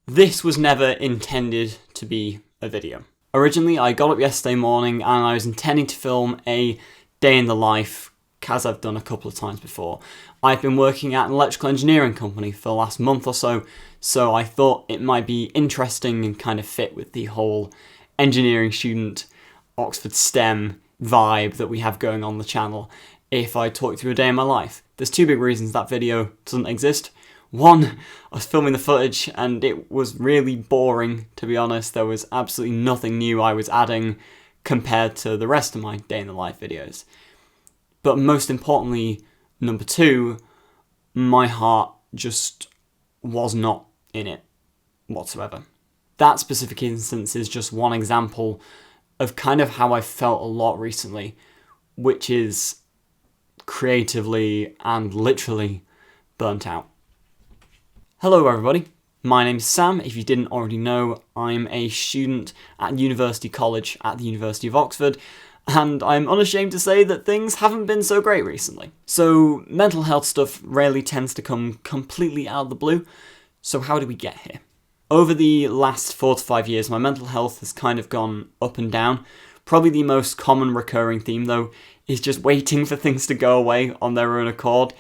This was never intended to be a video. Originally, I got up yesterday morning and I was intending to film a day in the life, as I've done a couple of times before. I've been working at an electrical engineering company for the last month or so, so I thought it might be interesting and kind of fit with the whole engineering student, Oxford STEM vibe that we have going on the channel if I talk through a day in my life. There's two big reasons that video doesn't exist. One, I was filming the footage and it was really boring, to be honest. There was absolutely nothing new I was adding compared to the rest of my day in the life videos. But most importantly, number two, my heart just was not in it whatsoever. That specific instance is just one example of kind of how I felt a lot recently, which is creatively and literally burnt out. Hello everybody, my name's Sam. If you didn't already know, I'm a student at University College at the University of Oxford, and I'm unashamed to say that things haven't been so great recently. So mental health stuff rarely tends to come completely out of the blue, so how did we get here? Over the last 4 to 5 years, my mental health has kind of gone up and down. Probably the most common recurring theme though is just waiting for things to go away on their own accord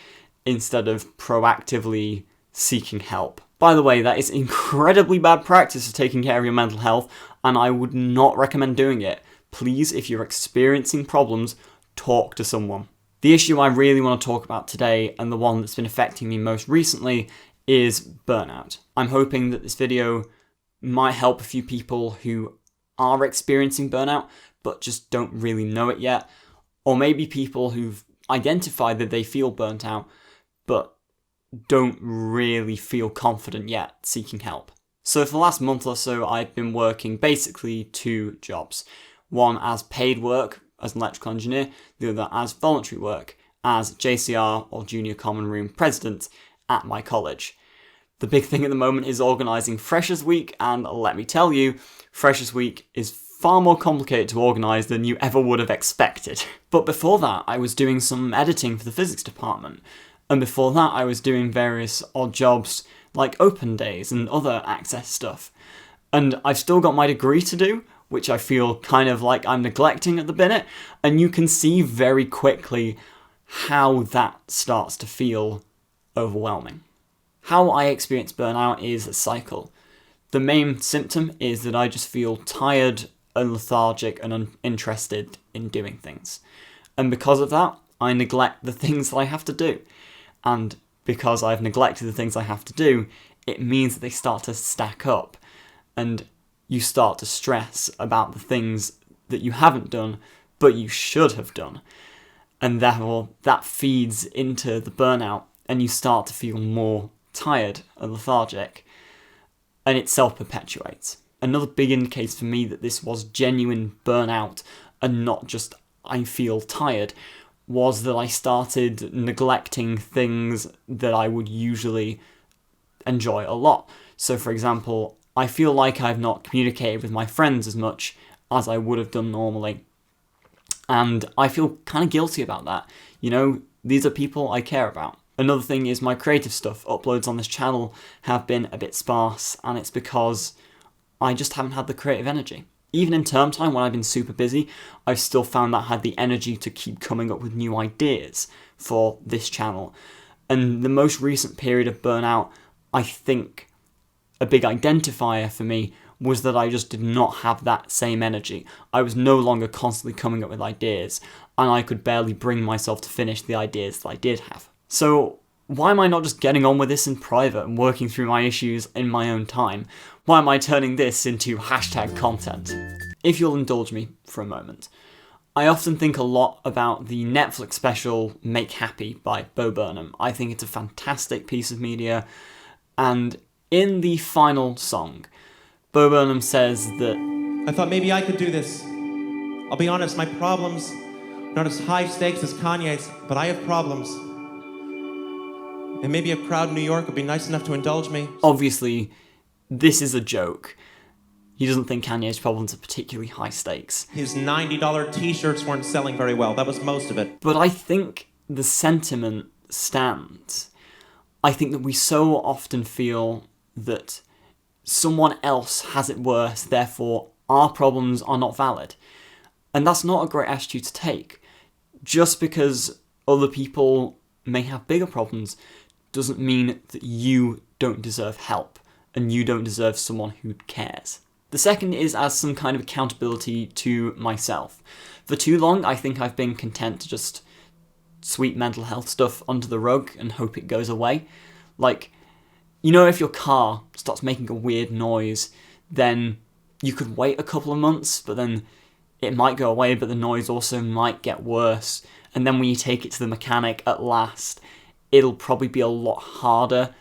instead of proactively seeking help. By the way, that is incredibly bad practice of taking care of your mental health, and I would not recommend doing it. Please, if you're experiencing problems, talk to someone. The issue I really want to talk about today, and the one that's been affecting me most recently, is burnout. I'm hoping that this video might help a few people who are experiencing burnout, but just don't really know it yet, or maybe people who've identified that they feel burnt out, but don't really feel confident yet seeking help. So for the last month or so, I've been working basically 2 jobs. One as paid work as an electrical engineer, the other as voluntary work as JCR or Junior Common Room President at my college. The big thing at the moment is organising Freshers Week, and let me tell you, Freshers Week is far more complicated to organise than you ever would have expected. But before that, I was doing some editing for the physics department. And before that, I was doing various odd jobs like open days and other access stuff. And I've still got my degree to do, which I feel kind of like I'm neglecting at the minute. And you can see very quickly how that starts to feel overwhelming. How I experience burnout is a cycle. The main symptom is that I just feel tired and lethargic and uninterested in doing things. And because of that, I neglect the things that I have to do. And because I've neglected the things I have to do, it means that they start to stack up and you start to stress about the things that you haven't done, but you should have done. And therefore, that feeds into the burnout and you start to feel more tired and lethargic, and it self-perpetuates. Another big indicator for me that this was genuine burnout and not just I feel tired was that I started neglecting things that I would usually enjoy a lot. So for example, I feel like I've not communicated with my friends as much as I would have done normally. And I feel kind of guilty about that. You know, these are people I care about. Another thing is my creative stuff. Uploads on this channel have been a bit sparse, and it's because I just haven't had the creative energy. Even in term time, when I've been super busy, I've still found that I had the energy to keep coming up with new ideas for this channel. And the most recent period of burnout, I think a big identifier for me was that I just did not have that same energy. I was no longer constantly coming up with ideas, and I could barely bring myself to finish the ideas that I did have. So why am I not just getting on with this in private and working through my issues in my own time? Why am I turning this into hashtag content? If you'll indulge me for a moment. I often think a lot about the Netflix special Make Happy by Burnham. I think it's a fantastic piece of media, and in the final song, Burnham says that, I thought maybe I could do this. I'll be honest, my problems are not as high stakes as Kanye's, but I have problems. And maybe a crowd in New York would be nice enough to indulge me. Obviously, this is a joke. He doesn't think Kanye's problems are particularly high stakes. His $90 t-shirts weren't selling very well. That was most of it. But I think the sentiment stands. I think that we so often feel that someone else has it worse, therefore our problems are not valid. And that's not a great attitude to take. Just because other people may have bigger problems doesn't mean that you don't deserve help and you don't deserve someone who cares. The second is as some kind of accountability to myself. For too long, I think I've been content to just sweep mental health stuff under the rug and hope it goes away. Like, you know, if your car starts making a weird noise, then you could wait a couple of months, but then it might go away, but the noise also might get worse. And then when you take it to the mechanic at last, it'll probably be a lot harder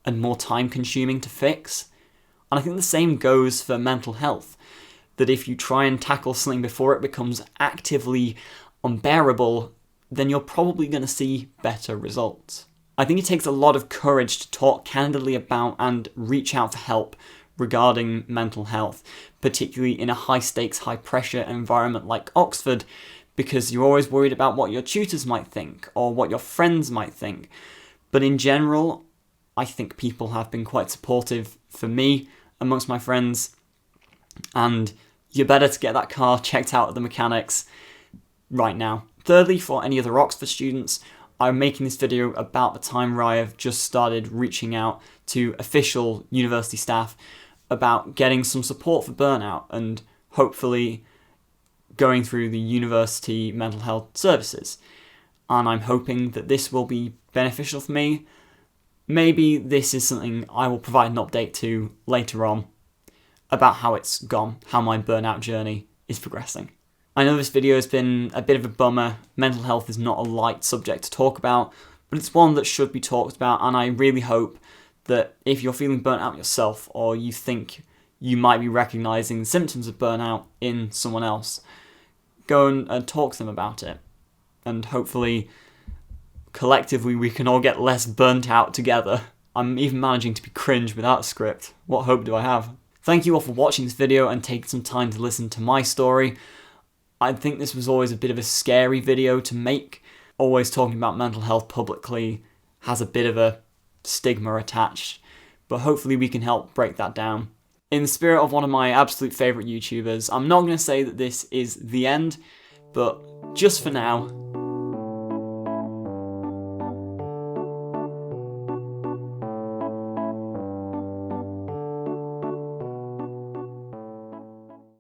and more time consuming to fix. And I think the same goes for mental health, that if you try and tackle something before it becomes actively unbearable, then you're probably going to see better results. I think it takes a lot of courage to talk candidly about and reach out for help regarding mental health, particularly in a high-stakes, high-pressure environment like Oxford, because you're always worried about what your tutors might think or what your friends might think. But in general, I think people have been quite supportive for me amongst my friends, and you're better to get that car checked out at the mechanics right now. Thirdly, for any other Oxford students, I'm making this video about the time where I have just started reaching out to official university staff about getting some support for burnout and hopefully going through the university mental health services. And I'm hoping that this will be beneficial for me. Maybe this is something I will provide an update to later on about how it's gone, how my burnout journey is progressing. I know this video has been a bit of a bummer. Mental health is not a light subject to talk about, but it's one that should be talked about, and I really hope that if you're feeling burnt out yourself or you think you might be recognising symptoms of burnout in someone else, go and talk to them about it. And hopefully, collectively, we can all get less burnt out together. I'm even managing to be cringe without a script. What hope do I have? Thank you all for watching this video and taking some time to listen to my story. I think this was always a bit of a scary video to make. Always talking about mental health publicly has a bit of a stigma attached, but hopefully we can help break that down. In the spirit of one of my absolute favourite YouTubers, I'm not going to say that this is the end, but just for now,